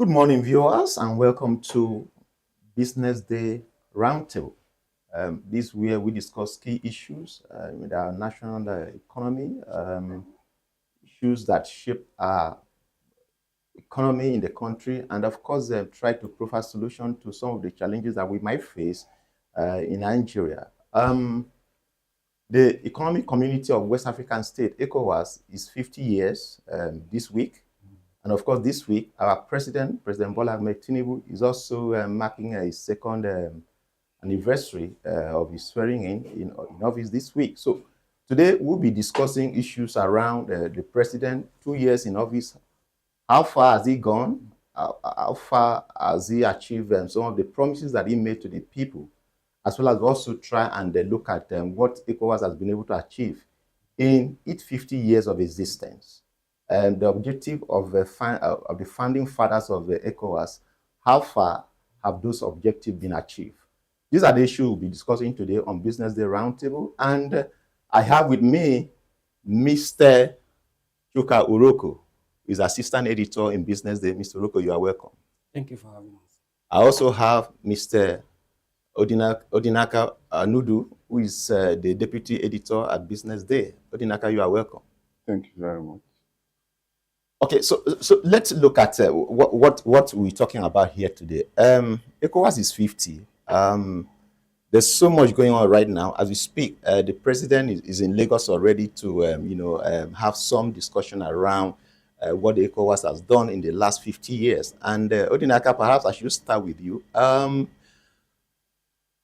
Good morning, viewers, and welcome to Business Day Roundtable. This is where we discuss key issues with our national economy, issues that shape our economy in the country, and of course, try to provide solution to some of the challenges that we might face in Nigeria. The Economic Community of West African States, ECOWAS, is 50 years this week. And of course, this week, our President Bola Ahmed Tinubu, is also marking a second anniversary of his swearing in office this week. So today, we'll be discussing issues around the president, 2 years in office. How far has he gone? How far has he achieved some of the promises that he made to the people? As well as also try and look at what ECOWAS has been able to achieve in its 50 years of existence. And the objective of the founding fathers of the ECOWAS, how far have those objectives been achieved? These are the issues we'll be discussing today on Business Day Roundtable. And I have with me Mr. Chuka Uroko, who is Assistant Editor in Business Day. Mr. Uroko, you are welcome. Thank you for having us. I also have Mr. Odinaka Nudu, who is the Deputy Editor at Business Day. Odinaka, you are welcome. Thank you very much. Okay, so let's look at what we're talking about here today. ECOWAS is 50. There's so much going on right now. As we speak, the president is in Lagos already to have some discussion around what the ECOWAS has done in the last 50 years. And Odinaka, perhaps I should start with you.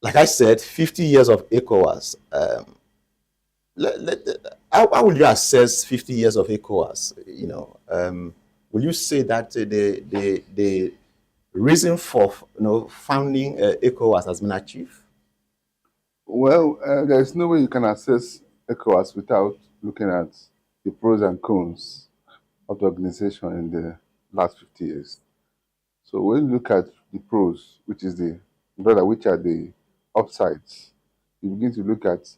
Like I said, 50 years of ECOWAS. How will you assess 50 years of ECOWAS? Will you say that the reason for founding ECOWAS has been achieved? Well, there's no way you can assess ECOWAS without looking at the pros and cons of the organization in the last 50 years. So when you look at the pros, which are the upsides, you begin to look at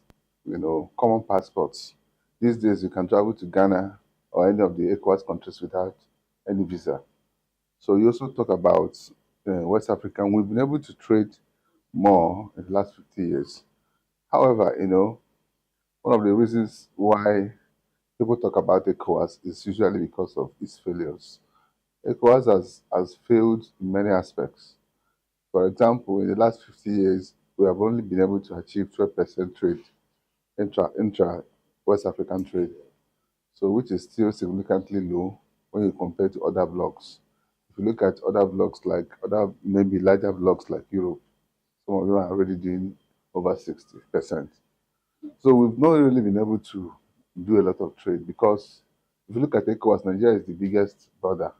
common passports. These days, you can travel to Ghana or any of the ECOWAS countries without any visa. So you also talk about West Africa. We've been able to trade more in the last 50 years. However, one of the reasons why people talk about ECOWAS is usually because of its failures. ECOWAS has failed in many aspects. For example, in the last 50 years, we have only been able to achieve 12% trade, intra-West African trade, so which is still significantly low when you compare to other blocks. If you look at other blocks maybe larger blocks like Europe, some of them are already doing over 60%. So we've not really been able to do a lot of trade because if you look at ECOWAS, Nigeria is the biggest brother.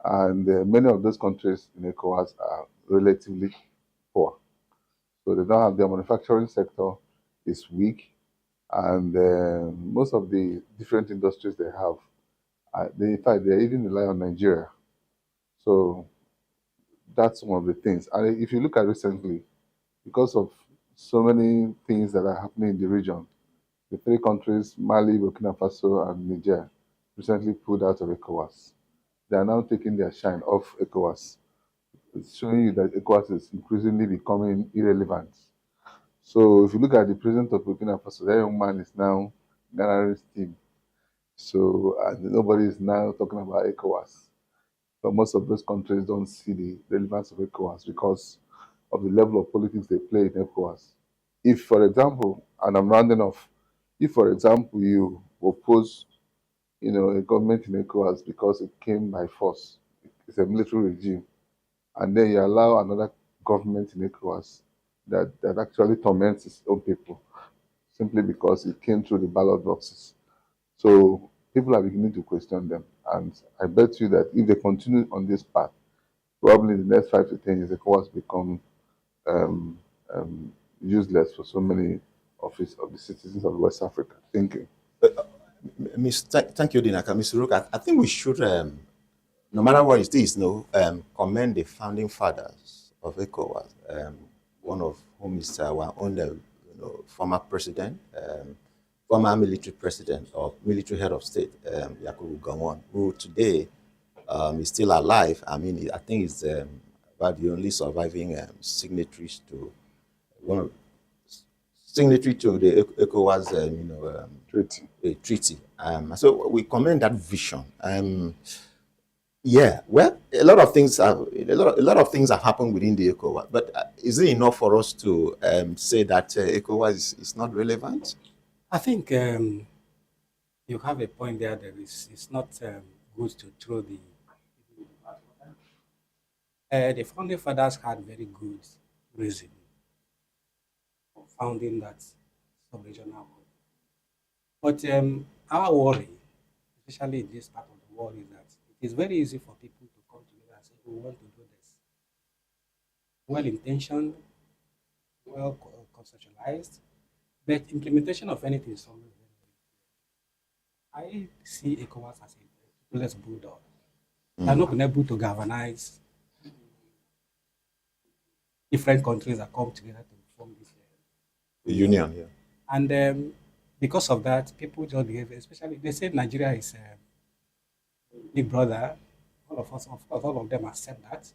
And many of those countries in ECOWAS are relatively poor. So they don't have their manufacturing sector is weak. And most of the different industries they have, in fact, they even rely on Nigeria. So that's one of the things. And if you look at recently, because of so many things that are happening in the region, the three countries, Mali, Burkina Faso, and Niger, recently pulled out of ECOWAS. They are now taking their shine off ECOWAS. It's showing you that ECOWAS is increasingly becoming irrelevant. So if you look at the president of Burkina Faso, that young man is now Ghana's team. So nobody is now talking about ECOWAS. But most of those countries don't see the relevance of ECOWAS because of the level of politics they play in ECOWAS. If, for example, and I'm rounding off, if, for example, you oppose, a government in ECOWAS because it came by force, it's a military regime, and then you allow another government in ECOWAS that actually torments its own people simply because it came through the ballot boxes. So people are beginning to question them. And I bet you that if they continue on this path, probably in the next 5 to 10 years, ECOWAS become useless for so many of the citizens of West Africa. Thank you. Thank you, Dinaka. Mr. Rook, I think we should, no matter what it is, commend the founding fathers of ECOWAS, one of whom is our own former president, former military president or military head of state, Yakubu Gowon, who today is still alive. I mean, I think it's about the only surviving signatories to one of signatory to the ECOWAS, treaty. So we commend that vision. Yeah, well, a lot of things have happened within the ECOWAS, but is it enough for us to say that ECOWAS is not relevant? I think you have a point there. It's not good to throw the founding fathers had very good reason for founding that sub-regional body. But our worry, especially in this part of the world, is that it is very easy for people to come together and say, we want to do this. Well-intentioned, conceptualized, but implementation of anything is always very, very I see ECOWAS as a toothless bulldog. They have not been able to galvanize different countries that come together to form this union. Yeah. And because of that, people just behave, especially they say Nigeria is big brother. All of us, of course, all of them accept that.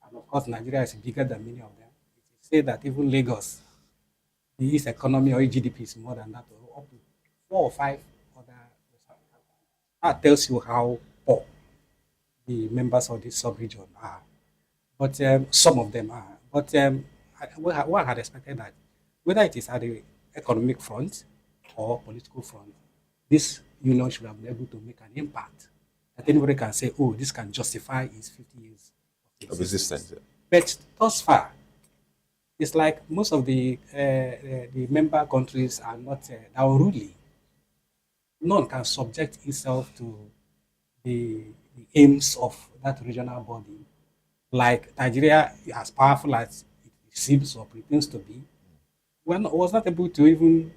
And of course, Nigeria is bigger than many of them. It is said that even Lagos, its economy or GDP is more than that, or up to 4 or 5 other. That tells you how poor the members of this sub-region are. But some of them are. But one had expected that whether it is at the economic front or political front, this union should have been able to make an impact. That anybody can say, oh, this can justify its 50 years of existence. But thus far, it's like most of the member countries are not unruly. None can subject itself to the aims of that regional body. Like Nigeria, as powerful as it seems or pretends to be, was not able to even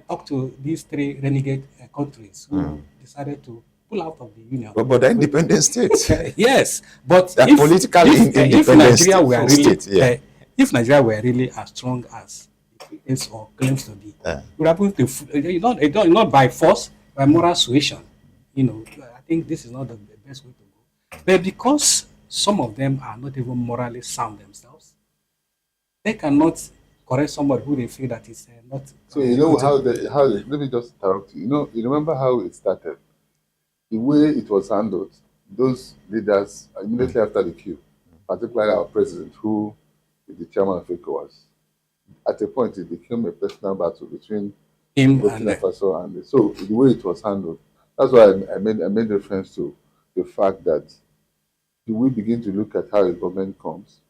talk to these 3 renegade countries who decided to pull out of the union. But they're independent states. Yes, but if Nigeria were really, if Nigeria were really as strong as it is or claims to be, we're able to not by force, by moral suasion. I think this is not the best way to go. But because some of them are not even morally sound themselves, they cannot correct somebody who they feel that is not. So let me just interrupt you. You remember how it started? The way it was handled, those leaders immediately after the coup, particularly our president, who is the chairman of ECOWAS, at a point it became a personal battle between him Burkina Faso and so the way it was handled. That's why I made reference to the fact that do we begin to look at how a government comes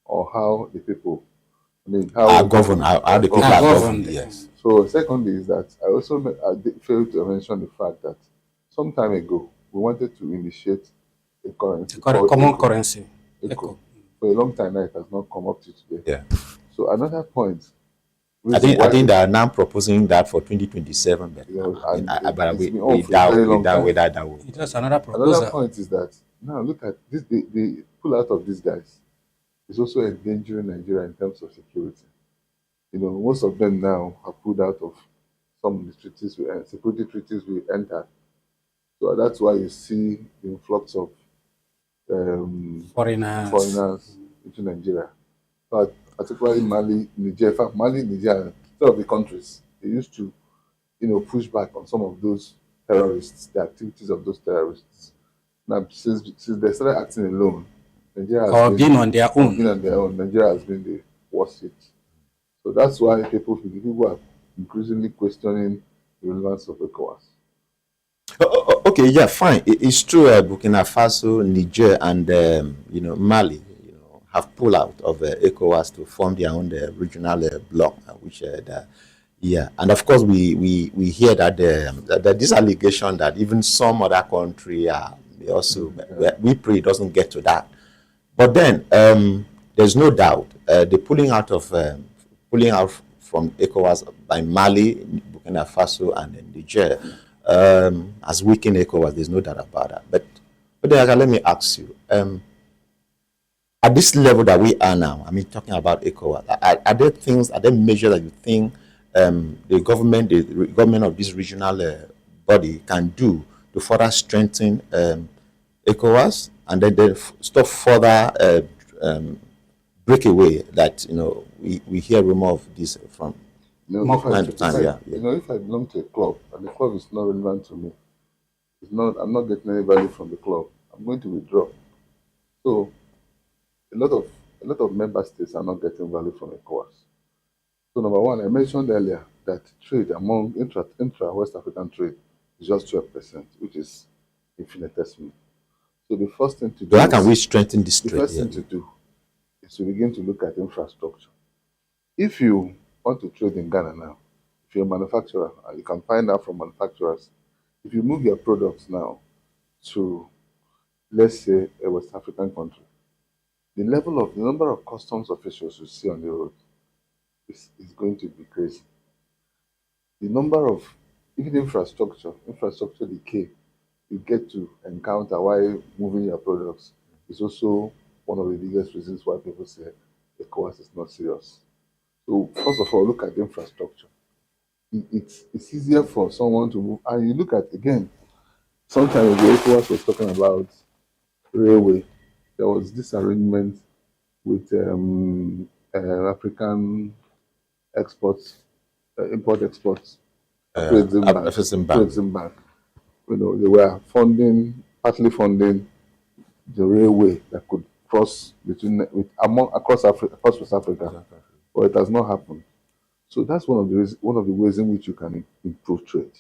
or how the people, how the people are governed. Yes. So secondly is that I also failed to mention the fact that some time ago we wanted to initiate a currency, common currency. ECO. For a long time now, it has not come up to today. Yeah. So another point. I think they are now proposing that for 2027. But That's another proposal. Another point is that now look at this: the pull out of these guys is also endangering Nigeria in terms of security. Most of them now have pulled out of some of the treaties security treaties we entered. So that's why you see the influx of foreigners into Nigeria. But particularly Mali, Niger. In fact, Mali, Niger, some of the countries, they used to, push back on some of those terrorists, the activities of those terrorists. Now, since they started acting alone, Nigeria has been on their own. Nigeria has been the worst hit. So that's why people are increasingly questioning the relevance of ECOWAS. Okay, yeah, fine. It's true. Burkina Faso, Niger, and Mali, have pulled out of ECOWAS to form their own regional bloc, which and of course we hear that this allegation that even some other country they also we pray it doesn't get to that. But then there's no doubt the pulling out from ECOWAS by Mali, Burkina Faso, and Niger has weakened ECOWAS. There's no doubt about that. But then, let me ask you, at this level that we are now, talking about ECOWAS, are there measures that you think the government of this regional body can do to further strengthen ECOWAS, and then they stop further breakaway that we hear rumor of this from time to time. If I belong to a club and the club is not relevant to me, I'm not getting any value from the club, I'm going to withdraw. So a lot of member states are not getting value from ECOWAS. So number one, I mentioned earlier that trade among intra West African trade is just 12%, which is infinitesimal. So the first thing to do, how can we strengthen this trade? The first thing to do is to begin to look at infrastructure. If you want to trade in Ghana now, if you're a manufacturer, you can find out from manufacturers, if you move your products now to, let's say, a West African country, the number of customs officials you see on the road is going to be crazy. The number of, even infrastructure decay you get to encounter while moving your products is also one of the biggest reasons why people say ECOWAS is not serious. So first of all, look at the infrastructure. It's easier for someone to move. And you look at, again, sometimes the ECOWAS was talking about railway. There was this arrangement with African exports, import-exports, Afrexim Bank. They were partly funding the railway that could cross across West Africa, but it has not happened. So that's one of the ways in which you can improve trade.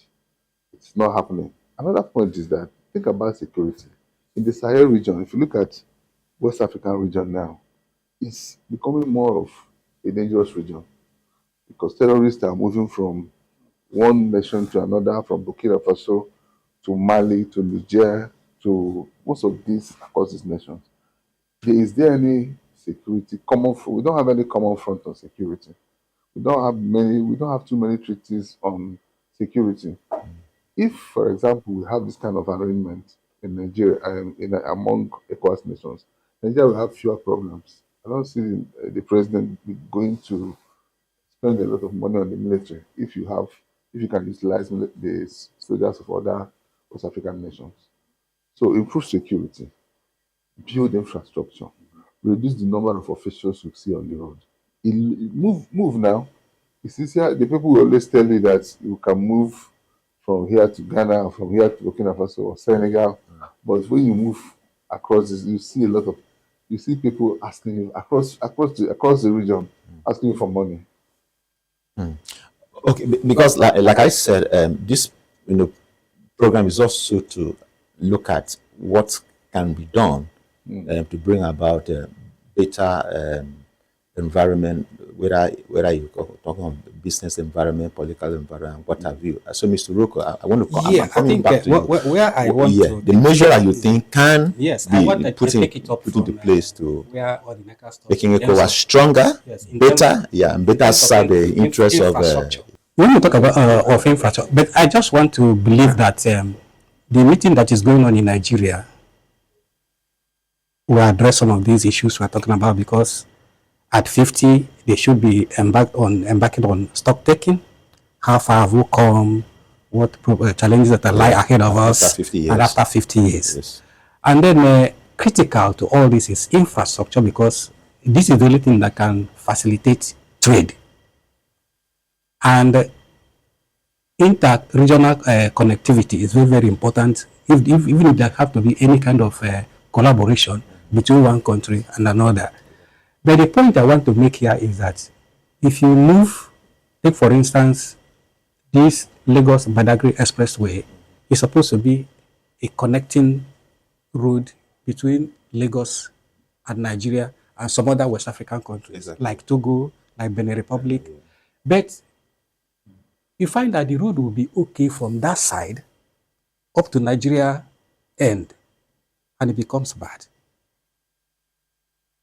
It's not happening. Another point is that think about security in the Sahel region. If you look at West African region now, it's becoming more of a dangerous region because terrorists are moving from one nation to another, from Burkina Faso to Mali to Niger to most of these across these nations. Is there any security common? We don't have any common front on security. We don't have too many treaties on security. If, for example, we have this kind of arrangement in Nigeria and among ECOWAS nations, Nigeria will have fewer problems. I don't see the president going to spend a lot of money on the military if you can utilize the soldiers of other West African nations. So improve security, build infrastructure, reduce the number of officials you see on the road. Move now. It's easier. The people will always tell you that you can move from here to Ghana or from here to Burkina Faso or Senegal. But when you move across this, you see people asking you across the region, asking you for money. Okay, because like I said, this program is also to look at what can be done to bring about better environment, whether you're talking of business environment, political environment, what have you. So, Mr. Roko, I want to come back to you. Where I want to the measure that you think can be put into place to where making ECOWAS stronger, better, and better serve the interests of. When we talk about of infrastructure, but I just want to believe that the meeting that is going on in Nigeria will address some of these issues we're talking about, because at 50 they should be embarking on stock taking. How far have we come? What challenges that lie ahead of us after 50 years? Yes. And then critical to all this is infrastructure, because this is the only thing that can facilitate trade. And inter-regional connectivity is very, very important, even if there have to be any kind of collaboration between one country and another. But the point I want to make here is that if you take for instance, this Lagos-Badagry Expressway is supposed to be a connecting road between Lagos and Nigeria and some other West African countries, like Togo, like Benin Republic. But you find that the road will be okay from that side up to Nigeria end, and it becomes bad.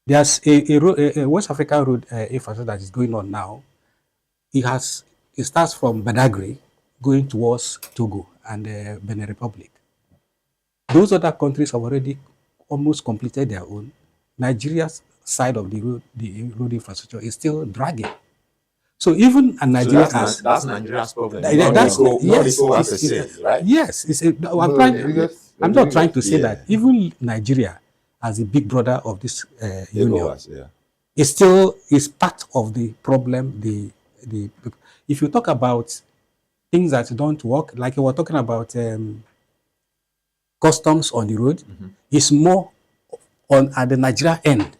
There's a West African road infrastructure that is going on now. It starts from Badagry going towards Togo and Benin Republic. Those other countries have already almost completed their own. Nigeria's side of the road infrastructure is still dragging. So even Nigeria that's Nigeria's problem. Yes, right? yes. I'm trying. I'm not trying to say that even Nigeria, as a big brother of this union, ECOWAS, is still is part of the problem. The if you talk about things that don't work, like you were talking about customs on the road, is more on at the Nigeria end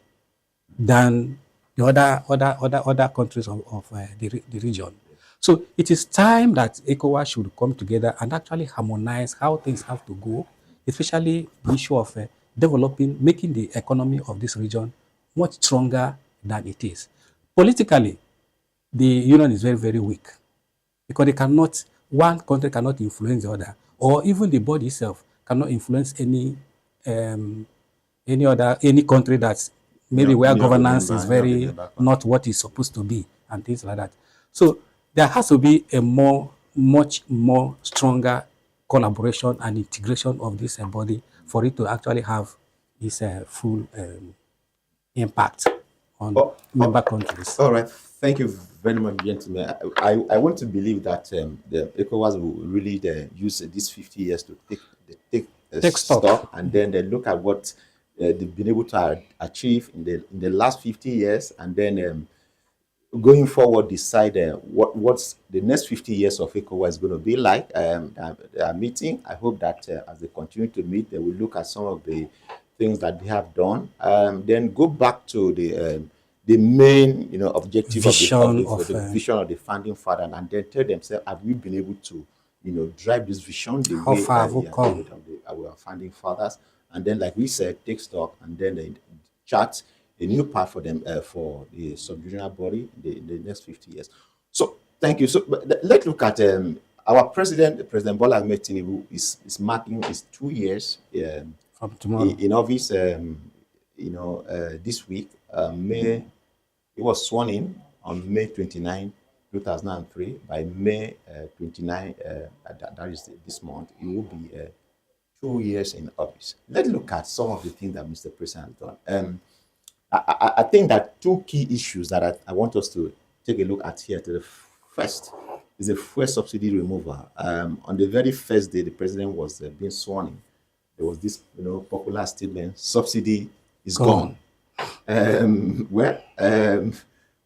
than the other countries of the region. So it is time that ECOWAS should come together and actually harmonize how things have to go, especially the issue of developing, making the economy of this region much stronger than it is. Politically, the union is very, very weak because they cannot, one country cannot influence the other, or even the body itself cannot influence any country that's maybe where governance is very not what it's supposed to be and things like that. So there has to be a much more stronger collaboration and integration of this body for it to actually have this full impact on member countries. All right. Thank you very much, gentlemen. I want to believe that the ECOWAS will really use these 50 years to take stock, and then they look at what they've been able to achieve in the last 50 years, and then going forward decide what's the next 50 years of ECOWAS is going to be like. They are meeting. I hope that as they continue to meet, they will look at some of the things that they have done, then go back to the main, objective vision of the vision of the founding father, and then tell themselves, have we been able to, drive this vision the how way far have we come? Our founding fathers, and then, like we said, take stock, and then they chart a new path for them for the sub-regional body in the next 50 years. So, thank you. So, let's look at our president, President Bola Ahmed Tinubu, is marking his 2 years from tomorrow in office. This week, May. He was sworn in on May 29, 2003. By May 29, that is this month, he will be 2 years in office. Let's look at some of the things that Mr. President has done. I think that two key issues that I want us to take a look at here. The first is the fuel subsidy removal. On the very first day the president was being sworn in, there was this popular statement: subsidy is gone.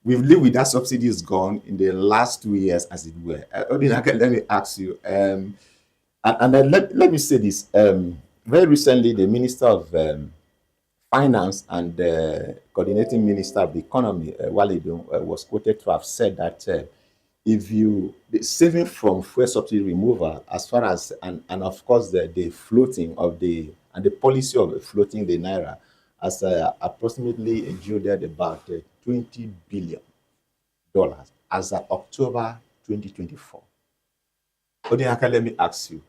We've lived with that subsidy is gone in the last 2 years, as it were. Let me ask you, and then let me say this. Very recently, the Minister of Finance and Coordinating Minister of the Economy, Waledo, was quoted to have said that the saving from fuel subsidy removal, as far as and of course the floating of the policy of floating the naira, as approximately yielded about $20 billion as of October 2024. Odinaka, let me ask you,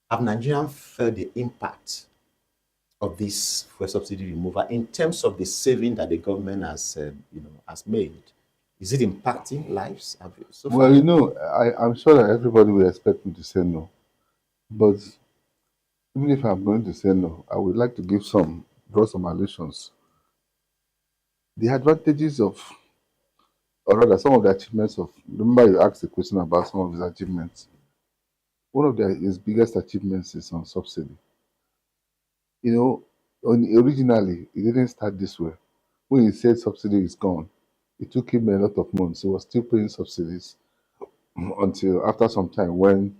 have Nigerians felt the impact of this fuel subsidy removal in terms of the saving that the government has made? Is it impacting lives? I'm sure that everybody will expect me to say no. But even if I'm going to say no, I would like to draw some allusions. The advantages of, or rather some of the achievements of, remember you asked a question about some of his achievements. One of his biggest achievements is on subsidy. Originally, it didn't start this way. When he said subsidy is gone, it took him a lot of months. He was still paying subsidies until after some time when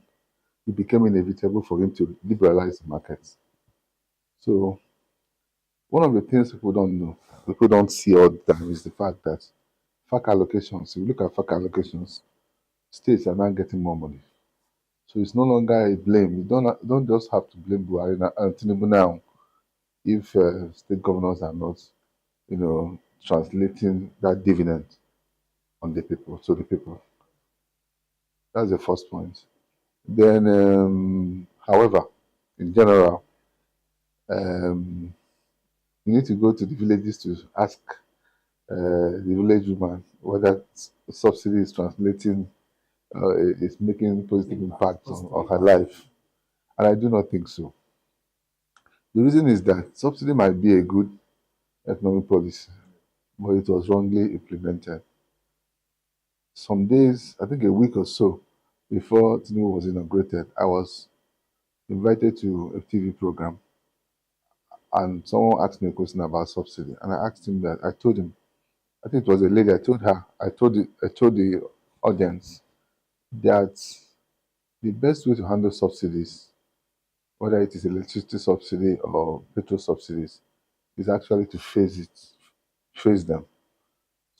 it became inevitable for him to liberalize the markets. So one of the things people don't know, people don't see all the time, is the fact that FAC allocations, if you look at FAC allocations, states are now getting more money. So it's no longer a blame. You don't just have to blame Buhari and Tinubu now if state governors are not, translating that dividend on the people, to the people. That's the first point. Then, however, in general, you need to go to the villages to ask the village woman whether subsidy is translating, is making positive impact on her life. And I do not think so. The reason is that subsidy might be a good economic policy, but it was wrongly implemented. Some days, I think a week or so before Tinubu was inaugurated, I was invited to a TV program, and someone asked me a question about subsidy, and I asked him that. I told him, I think it was a lady. I told her, I told the audience that the best way to handle subsidies, whether it is electricity subsidy or petrol subsidies, is actually to phase them.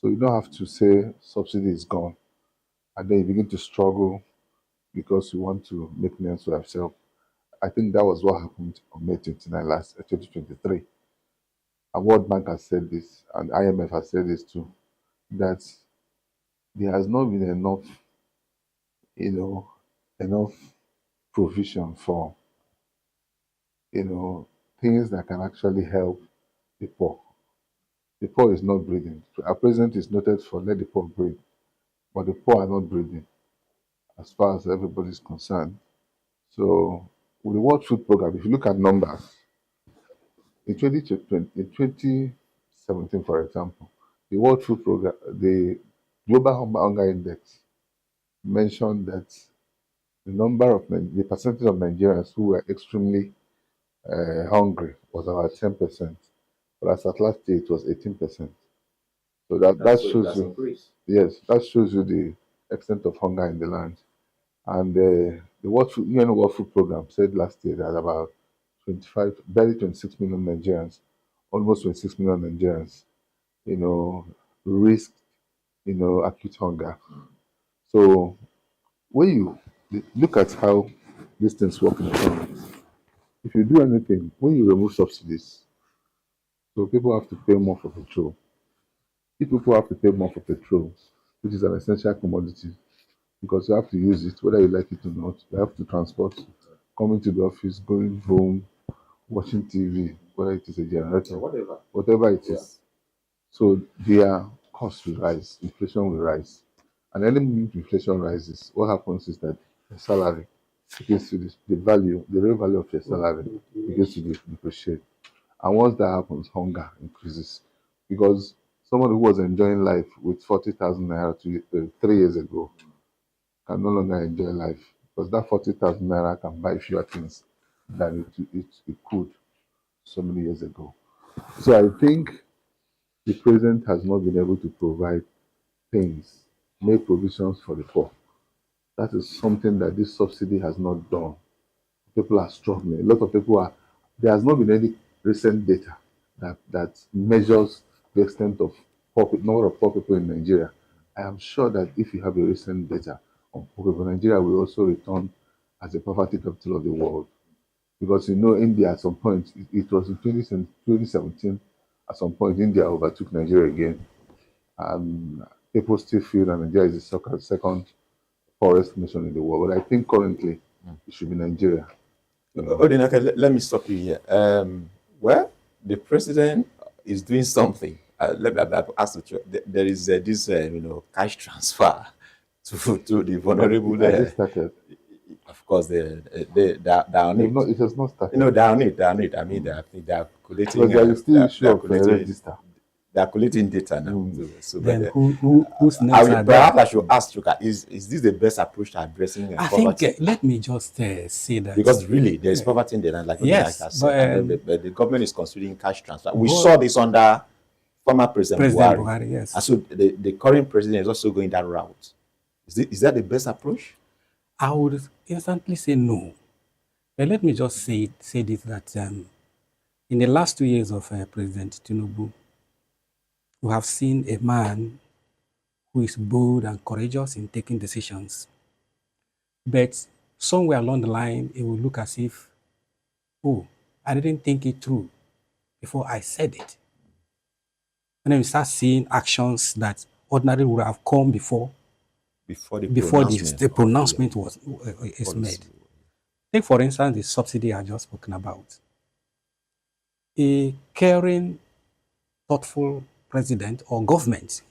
So you don't have to say subsidy is gone, and then you begin to struggle because you want to make names for yourself. I think that was what happened on May 29 last 2023. And World Bank has said this, and IMF has said this too, that there has not been you know, enough provision for, things that can actually help the poor. The poor is not breathing. Our president is noted for let the poor breathe, but the poor are not breathing as far as everybody is concerned. So, with the World Food Program, if you look at numbers, in 2017, for example, the World Food Program, the Global Hunger Index mentioned that the percentage of Nigerians who were extremely hungry was about 10%, but as at last year it was 18%. So that shows you, yes, that shows you the extent of hunger in the land. And the UN World Food Program said last year that about 26 million Nigerians, almost 26 million Nigerians, risked, acute hunger. So when you look at how these things work in economy, if you do anything, when you remove subsidies, so people have to pay more for petrol. If people have to pay more for petrol, which is an essential commodity, because you have to use it, whether you like it or not, you have to transport, coming to the office, going home, watching TV, whether it is a generator, whatever it is. So their costs will rise, inflation will rise. And any moment inflation rises, what happens is that the salary begins to the real value of your salary begins to depreciate. And once that happens, hunger increases. Because someone who was enjoying life with 40,000 naira 3 years ago can no longer enjoy life because that 40,000 naira can buy fewer things than it could so many years ago. So I think the president has not been able to provide things, make provisions for the poor. That is something that this subsidy has not done. People are struggling. A lot of people are. There has not been any recent data that measures the extent of number of poor people in Nigeria. I am sure that if you have a recent data on poor people, Nigeria will also return as the poverty capital of the world. Because India at some point, it was in 2017, at some point, India overtook Nigeria again. And people still feel that Nigeria is the second poorest nation in the world. But I think currently it should be Nigeria. Okay, let me stop you here. Well, the president is doing something. Let me ask you. There is this, cash transfer to the vulnerable. Has it started? Of course, they're on it. It has not started. They're on it. They're on it. I mean, I think they're collating. Because there is still issue of register. They are collecting data now. So then whose names are there? Perhaps I should ask Chuka, is this the best approach to addressing poverty? I think, let me just say that. Because really, there is poverty in the land, yes, but the government is considering cash transfer. We saw this under former President Buhari. Yes. And so the current president is also going that route. Is that the best approach? I would instantly say no. But let me just say this, that in the last 2 years of President Tinubu, we have seen a man who is bold and courageous in taking decisions. But somewhere along the line, it will look as if, oh, I didn't think it through before I said it. And then we start seeing actions that ordinarily would have come before the pronouncement is made. Take, for instance, the subsidy I just spoken about. A caring, thoughtful president or government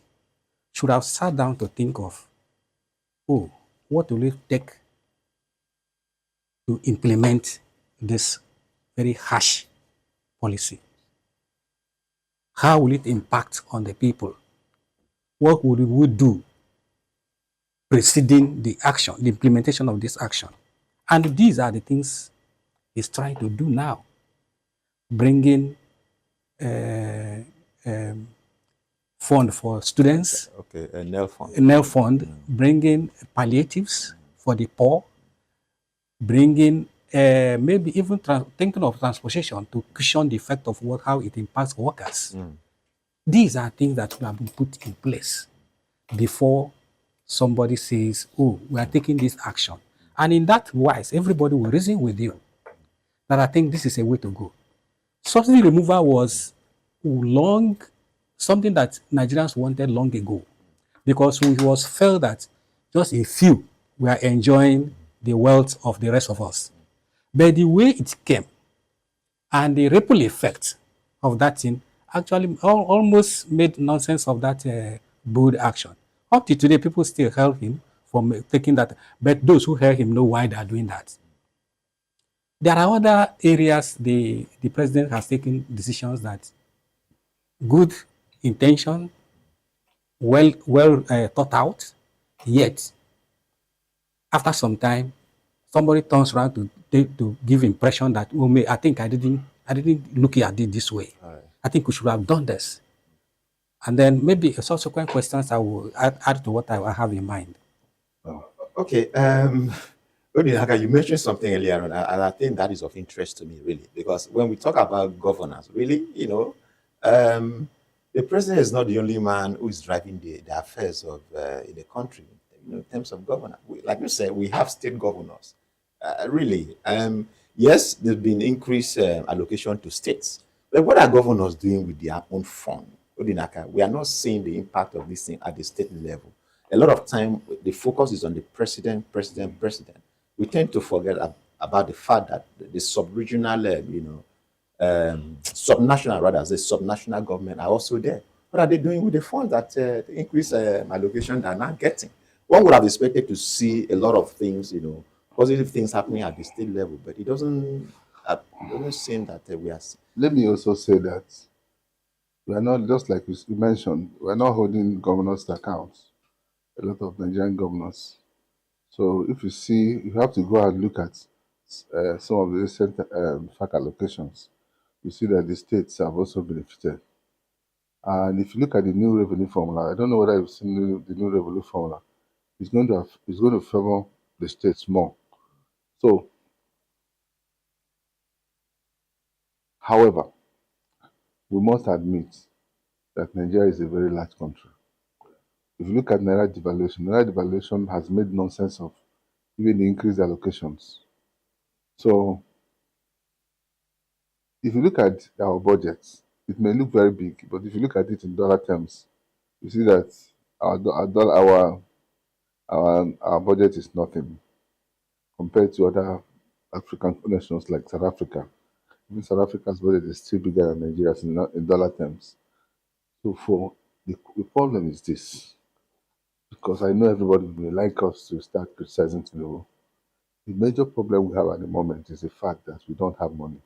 should have sat down to think of, oh, what will it take to implement this very harsh policy? How will it impact on the people? What would we do preceding the action, the implementation of this action? And these are the things is trying to do now, bringing uh, um, fund for students, Okay, a nail fund. a nail fund, bringing palliatives for the poor, bringing maybe even thinking of transportation to cushion the effect of how it impacts workers. These are things that will have been put in place before somebody says, oh, we are taking this action. And in that wise, everybody will reason with you that I think this is a way to go. Subsidy removal was long, something that Nigerians wanted long ago, because it was felt that just a few were enjoying the wealth of the rest of us. But the way it came and the ripple effect of that thing actually almost made nonsense of that bold action. Up to today, people still help him from taking that, but those who heard him know why they are doing that. There are other areas the president has taken decisions that good intention, well thought out, yet after some time, somebody turns around to give impression that, oh, I think I didn't look at it this way. All right. I think we should have done this. And then maybe subsequent questions I will add to what I have in mind. Okay. Odinaka, you mentioned something earlier on, and I think that is of interest to me, really, because when we talk about governance, really, the president is not the only man who is driving the affairs of in the country. In terms of governance, like you said, we have state governors. Really, yes, there's been increased allocation to states, but what are governors doing with their own fund? Odinaka, we are not seeing the impact of this thing at the state level. A lot of time, the focus is on the president. We tend to forget about the fact that the sub-regional, subnational, rather, the subnational government are also there. What are they doing with the funds that the increased allocation they are not getting? One would have expected to see a lot of things, positive things happening at the state level, but it doesn't seem that we are. Let me also say that we are not, just like you mentioned, we are not holding governors to account. A lot of Nigerian governors. So if you see, you have to go and look at some of the recent FAC allocations. You see that the states have also benefited. And if you look at the new revenue formula, I don't know whether you've seen the new revenue formula. It's going to favor the states more. So, however, we must admit that Nigeria is a very large country. If you look at Naira devaluation has made nonsense of even the increased allocations. So, if you look at our budgets, it may look very big, but if you look at it in dollar terms, you see that our budget is nothing compared to other African nations like South Africa. Even South Africa's budget is still bigger than Nigeria's in dollar terms. So the problem is this, because I know everybody may like us to start criticizing Tinubu. The major problem we have at the moment is the fact that we don't have money.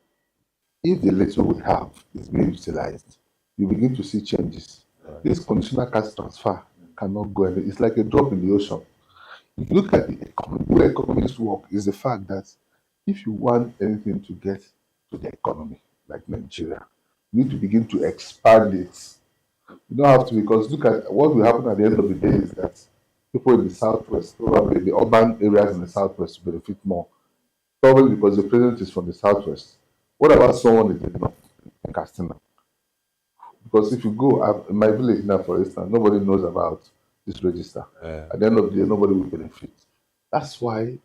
If the little we have is being utilized, you begin to see changes. This conditional cash transfer cannot go anywhere. It's like a drop in the ocean. If you look at the way economists work, is the fact that if you want anything to get to the economy, like Nigeria, you need to begin to expand it. You don't have to, because look at what will happen at the end of the day is that people in the southwest, probably the urban areas in the southwest, benefit more. Probably because the president is from the southwest. What about someone in the north, in Castina? Because if you go in my village now, for instance, nobody knows about this register. At the end of the day, nobody will benefit. That's why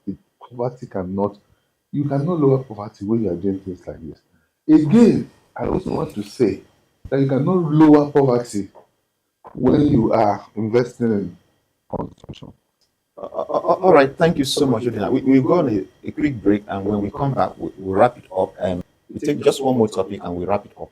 poverty you cannot lower poverty when you are doing things like this. Again, I also want to say that you cannot lower poverty when you are investing in consumption. All right, thank you so much, Odina. We'll go on a quick break, and when we come back, we'll wrap it up. We'll take just one more topic and we'll wrap it up.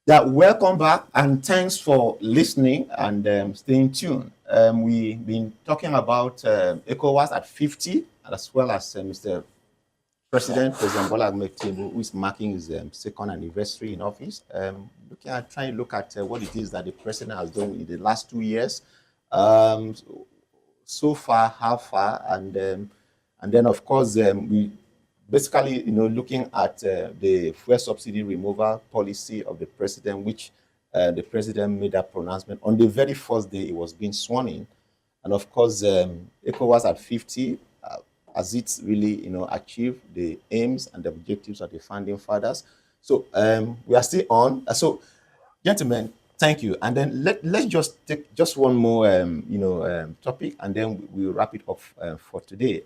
Yeah, welcome back, and thanks for listening and staying tuned. We've been talking about ECOWAS at 50, as well as Mr. President Bola Ahmed Tinubu, who is marking his second anniversary in office. Trying to look at what it is that the president has done in the last 2 years, So far, how far, and then of course we basically looking at the fuel subsidy removal policy of the president, which the president made that pronouncement on the very first day it was being sworn in, and of course ECOWAS at 50. Has it really achieved the aims and the objectives of the founding fathers? So we are still on. So gentlemen, thank you. And then let's just take just one more topic, and then we'll wrap it up for today.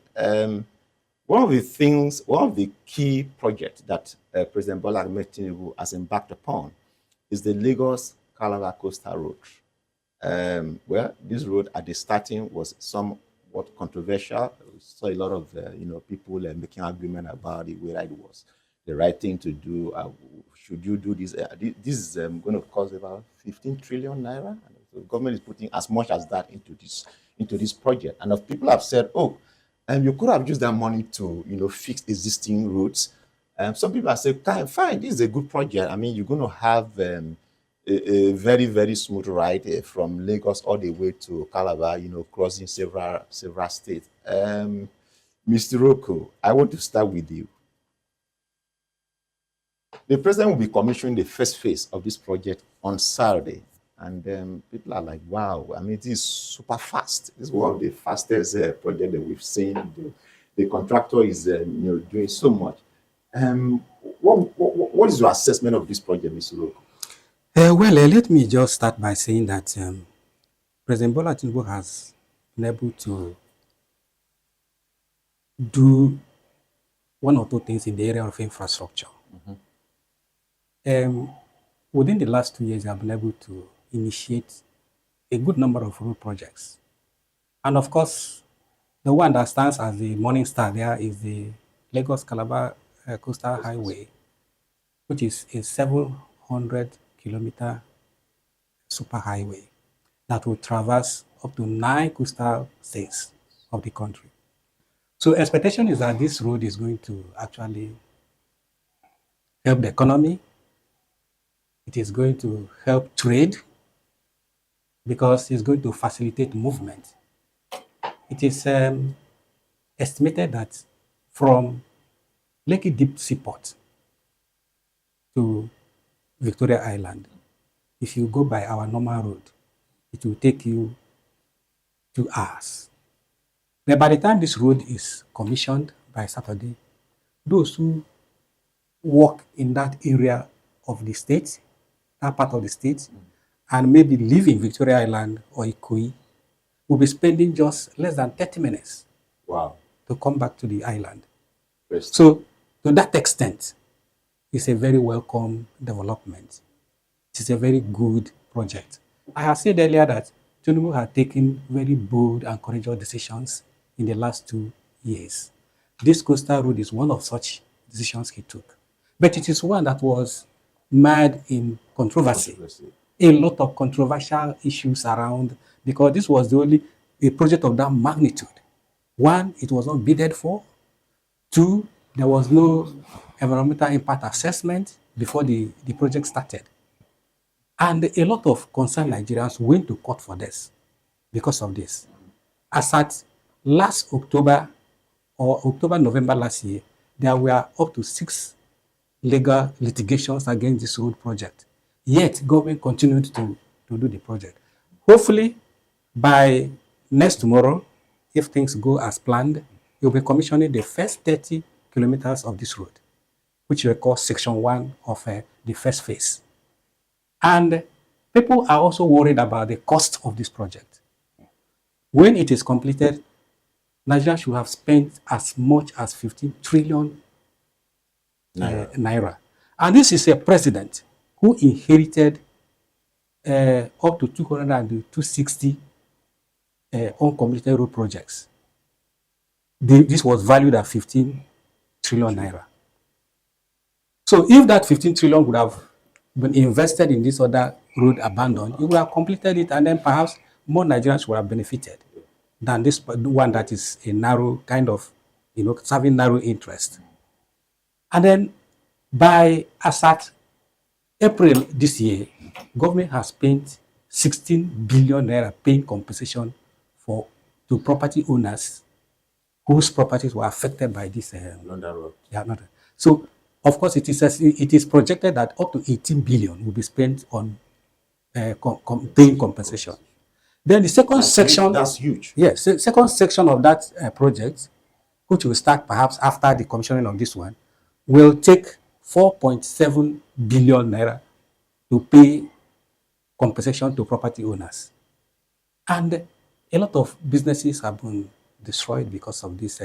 One of the key projects that President Bola Ahmed Tinubu has embarked upon is the Lagos-Calabar coastal road. Well, this road at the starting was somewhat controversial. We saw a lot of people making argument about it, whether it was the right thing to do. Should you do this? This is going to cost about 15 trillion naira. And the government is putting as much as that into this project. And if people have said, "Oh, you could have used that money to fix existing roads." Some people have said, "Fine, this is a good project. I mean, you're going to have a very, very smooth ride from Lagos all the way to Calabar, crossing several states." Mr. Rocco, I want to start with you. The president will be commissioning the first phase of this project on Saturday. And people are like, wow, I mean, this is super fast. This is one of the fastest projects that we've seen. The contractor is doing so much. What is your assessment of this project, Mr. Rocco? Let me just start by saying that President Bola Tinubu has been able to do one or two things in the area of infrastructure. Within the last 2 years, I've been able to initiate a good number of road projects. And of course, the one that stands as the morning star there is the Lagos-Calabar Coastal Highway, which is a 700-kilometer superhighway that will traverse up to 9 coastal states of the country. So expectation is that this road is going to actually help the economy. It is going to help trade because it's going to facilitate movement. It is estimated that from Lekki Deep Seaport to Victoria Island, if you go by our normal road, it will take you 2 hours. But by the time this road is commissioned by Saturday, those who work in that area of the state, that part of the state, and maybe live in Victoria Island or Ikoyi, will be spending just less than 30 minutes to come back to the island. So to that extent, it's a very welcome development. It is a very good project. I have said earlier that Tinubu had taken very bold and courageous decisions in the last 2 years. This coastal road is one of such decisions he took. But it is one that was mired in controversy. A lot of controversial issues around, because this was the only a project of that magnitude. One, it was not bidded for. Two, there was no environmental impact assessment before the project started. And a lot of concerned Nigerians went to court for this because of this. As at last October or November last year, there were up to 6 legal litigations against this road project. Yet, government continued to do the project. Hopefully, by next tomorrow, if things go as planned, you'll be commissioning the first 30 kilometers of this road, which we call section 1 of the first phase. And people are also worried about the cost of this project. When it is completed, Nigeria should have spent as much as 15 trillion naira. And this is a president who inherited up to 200 and 260 uncompleted road projects. This was valued at 15 trillion naira. So if that 15 trillion would have been invested in this other road abandoned, it would have completed it, and then perhaps more Nigerians would have benefited than this one that is a narrow kind of, serving narrow interest. And then by as at April this year, government has spent 16 billion naira paying compensation to property owners whose properties were affected by this. So, of course, it is projected that up to 18 billion will be spent on paying compensation. Then the second section, that's huge. Yes, second section of that project, which will start perhaps after the commissioning of this one, will take 4.7 billion naira to pay compensation to property owners. And a lot of businesses have been destroyed because of this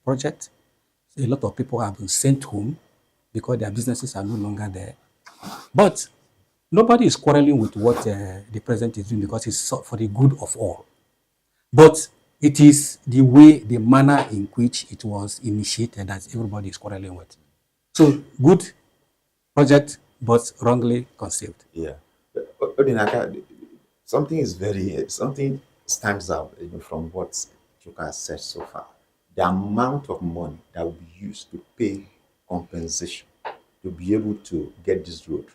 project. A lot of people have been sent home because their businesses are no longer there. But nobody is quarreling with what the president is doing because it's for the good of all. But it is the way, the manner in which it was initiated that everybody is quarreling with. So, good project, but wrongly conceived. Yeah. Odinaka, something stands out from what Chuka has said so far. The amount of money that will be used to pay compensation to be able to get this road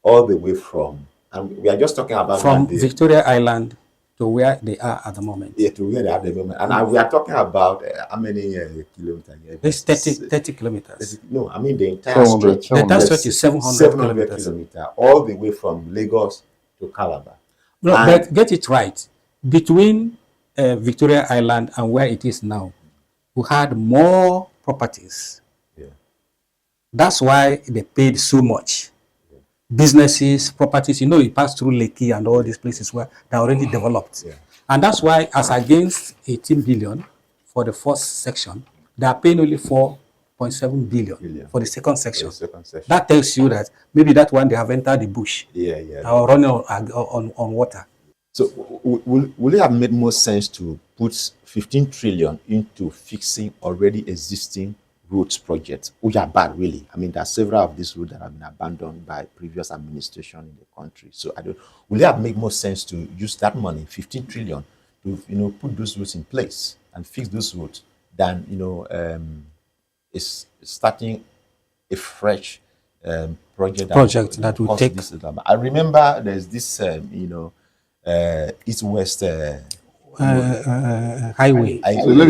all the way from, and we are just talking about from Victoria Island to where they are at the moment. Yeah, to where they are at the moment. And we are talking about how many kilometers? It's 30 kilometers. No, I mean the entire stretch. The entire stretch is 700 kilometers. All the way from Lagos to Calabar. No, but get it right. Between Victoria Island and where it is now, we had more properties. Yeah. That's why they paid so much. Businesses, properties, you pass through Lekki and all these places where they're already developed. Yeah. And that's why, as against 18 billion for the first section, they are paying only 4.7 billion for the second section. That tells you that maybe that one they have entered the bush. Or running on water. So will it have made more sense to put 15 trillion into fixing already existing roads projects, which are bad, really? I mean, there are several of these roads that have been abandoned by previous administration in the country. So will it have made more sense to use that money, 15 trillion, to put those roads in place and fix those roads than is starting a fresh project that will take this. I remember there's this east-west highway. So let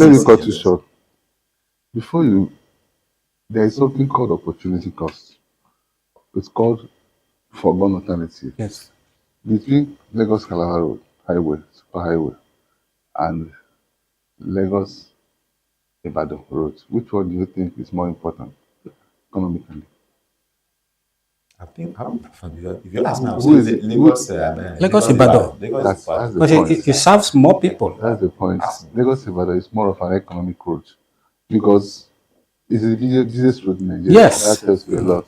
me cut you short. Before there is something called opportunity cost. It's called foregone alternative. Yes. Between Lagos-Calabar Road, highway, superhighway, and Lagos-Ibadan Road, which one do you think is more important economically? I think if you ask me, Lagos-Ibadan. That's the But point. it serves more people. That's the point. Lagos-Ibadan is more of an economic road because it's the busiest road in Nigeria. Yes. That tells you a lot.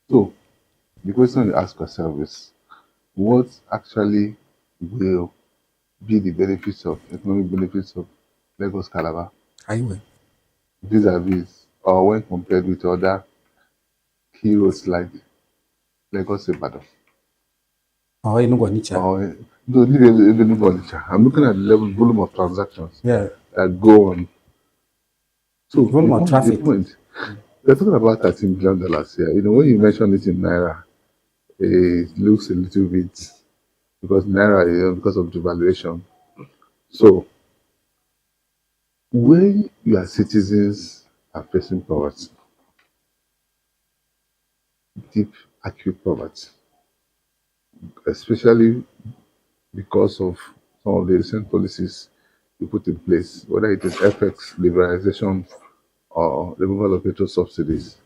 So, the question you ask yourself is, what actually will be the economic benefits of Lagos-Calabar Highway vis-a-vis, or when compared with other key roads like Lagos-Ibadan? Or Enugu-Onitsha. I'm looking at the volume of transactions that go on. So, volume of traffic. We're talking about $13 billion here. When you mention it in Naira, it looks a little bit, because Naira, because of devaluation. So, when your citizens are facing poverty, deep, acute poverty, especially because of some of the recent policies you put in place, whether it is FX liberalization or removal of petrol subsidies,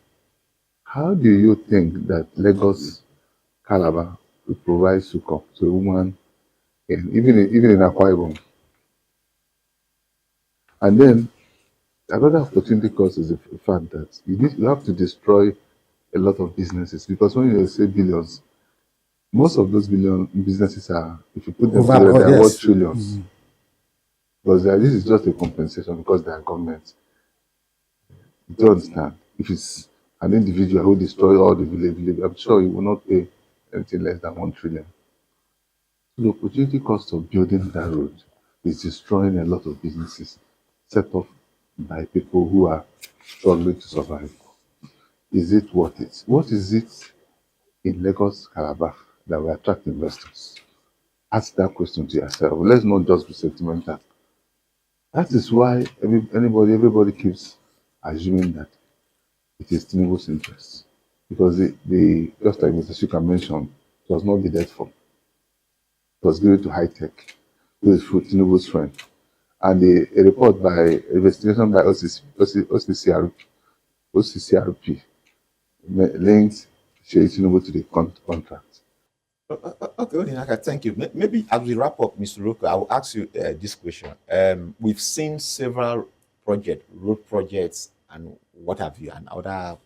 how do you think that Lagos-Calabar will provide succor to a woman, even in Akwa Ibom? And then another opportunity cost is the fact that you have to destroy a lot of businesses, because when you say billions, most of those businesses are, if you put them together, they are worth trillions. Mm-hmm. Because this is just a compensation because they are government. You don't understand? If it's an individual who destroys all the village, I'm sure he will not pay anything less than 1 trillion. So the opportunity cost of building that road is destroying a lot of businesses set up by people who are struggling to survive. Is it worth it? What is it in Lagos-Calabar that will attract investors? Ask that question to yourself. Let's not just be sentimental. That is why everybody keeps assuming that it is Tinubu's interest. Because just like Mr. Shika mentioned, it was not needed for. It was given to high tech. It was for Tinubu's friend. And a report by investigation by OCCRP linked Tinubu to the contract. Okay, Odinaka, thank you. Maybe as we wrap up, Mr. Roko, I will ask you this question. We've seen several road projects, and what have you, and other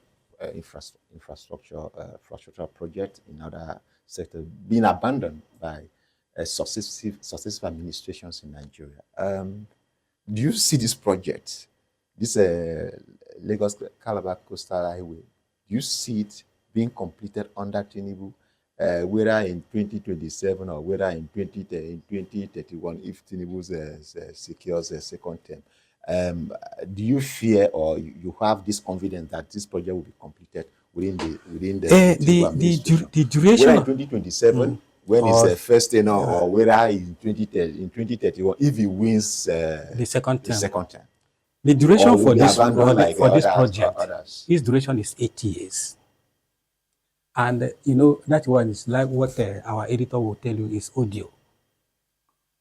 infrastructure projects in other sectors being abandoned by successive administrations in Nigeria. Do you see this project, this Lagos-Calabar Coastal Highway, do you see it being completed under Tinubu? Whether in 2027 or whether in 2031, if Tinubu secures a second term. Do you fear or you have this confidence that this project will be completed within the the duration whether in 2027 when it's the first term or whether in 2031 if he wins the second term. The duration for this project, his duration is 8 years. And that one is like what our editor will tell you is audio.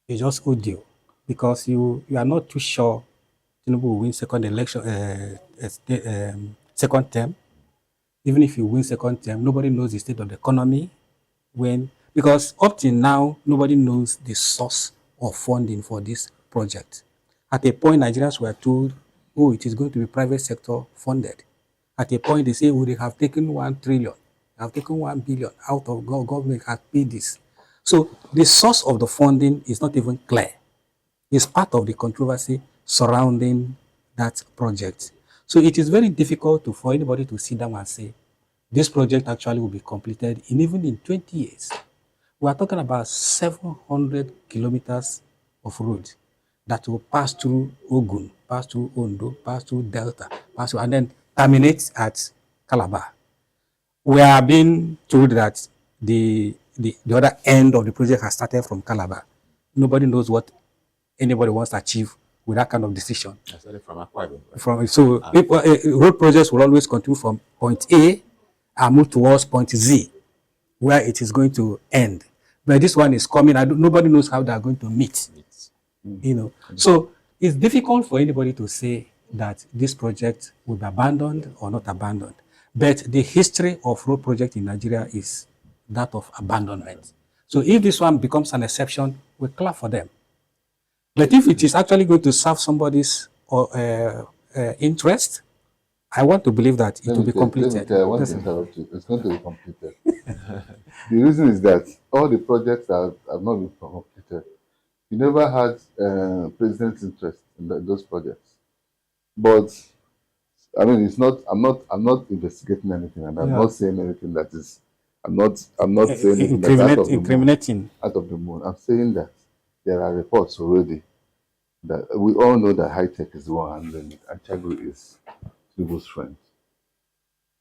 It's just audio, because you are not too sure Tinubu will win second term. Even if you win second term, nobody knows the state of the economy because up till now nobody knows the source of funding for this project. At a point, Nigerians were told, "Oh, it is going to be private sector funded." At a point, they say, "Oh, they have taken 1 trillion." Have taken 1 billion out of government, has paid this. So the source of the funding is not even clear. It's part of the controversy surrounding that project. So it is very difficult for anybody to sit down and say, this project actually will be completed even in 20 years. We are talking about 700 kilometers of road that will pass through Ogun, pass through Ondo, pass through Delta, and then terminate at Calabar. We are being told that the other end of the project has started from Calabar. Nobody knows what anybody wants to achieve with that kind of decision. Road projects will always continue from point A and move towards point Z, where it is going to end. But this one is coming. Nobody knows how they are going to meet. So it's difficult for anybody to say that this project will be abandoned or not abandoned. But the history of road project in Nigeria is that of abandonment. So if this one becomes an exception, we clap for them. But if it is actually going to serve somebody's interest, I want to believe that it will be completed. I want to interrupt you. It's going to be completed. The reason is that all the projects that have not been completed, you never had president's interest in those projects. But I mean, it's not. I'm not investigating anything, and I'm not saying anything that is. I'm not saying anything that's out of the moon. I'm saying that there are reports already that we all know that high tech is the one handling it, and Chagru is Tinubu's friend.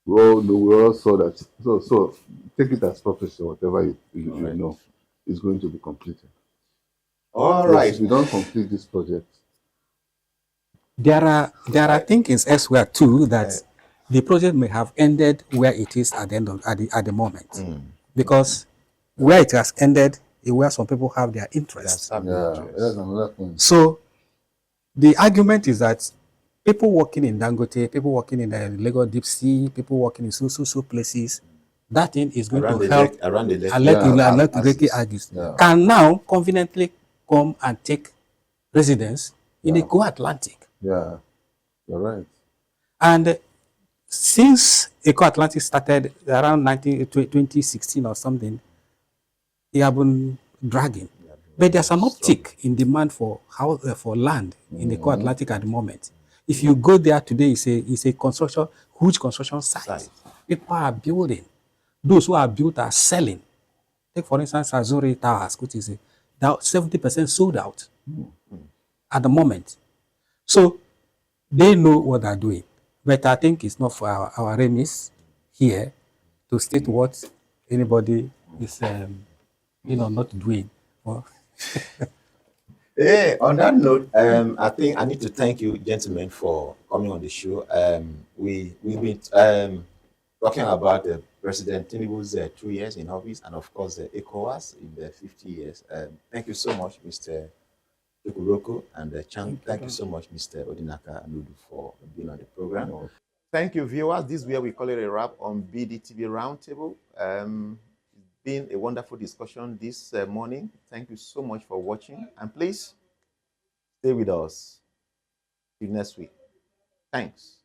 We all know. We all saw that. So take it as prophecy, whatever you know, is going to be completed. All right. If we don't complete this project. There are thinkings elsewhere too that the project may have ended where it is at the moment, because where it has ended is where some people have their interest. That's another point. So the argument is that people working in Dangote, people working in the Lagos Deep Sea, people working in so places, that thing is going to help. Around the lake, can now conveniently come and take residence in the Atlantic. Yeah, you're right. And since Eco-Atlantic started around 2016 or something, they have been dragging. But there's an uptick in demand for land in the Eco-Atlantic at the moment. If you go there today, it's a huge construction site. People are building. Those who are built are selling. Take, for instance, Azuri Towers, which is 70% sold out at the moment. So they know what they're doing. But I think it's not for our remis here to state what anybody is, not doing. Well, Yeah, on that note, I think I need to thank you, gentlemen, for coming on the show. We've been talking about President Tinubu's 2 years in office, and of course the ECOWAS in the 50 years. Thank you so much, Mr. Chukwuroko, and Chan. Thank you so much, Mr. Odinaka Anudu, for being on the program. Thank you, viewers. This is where we call it a wrap on BDTV Roundtable. It's been a wonderful discussion this morning. Thank you so much for watching, and please stay with us till next week. Thanks.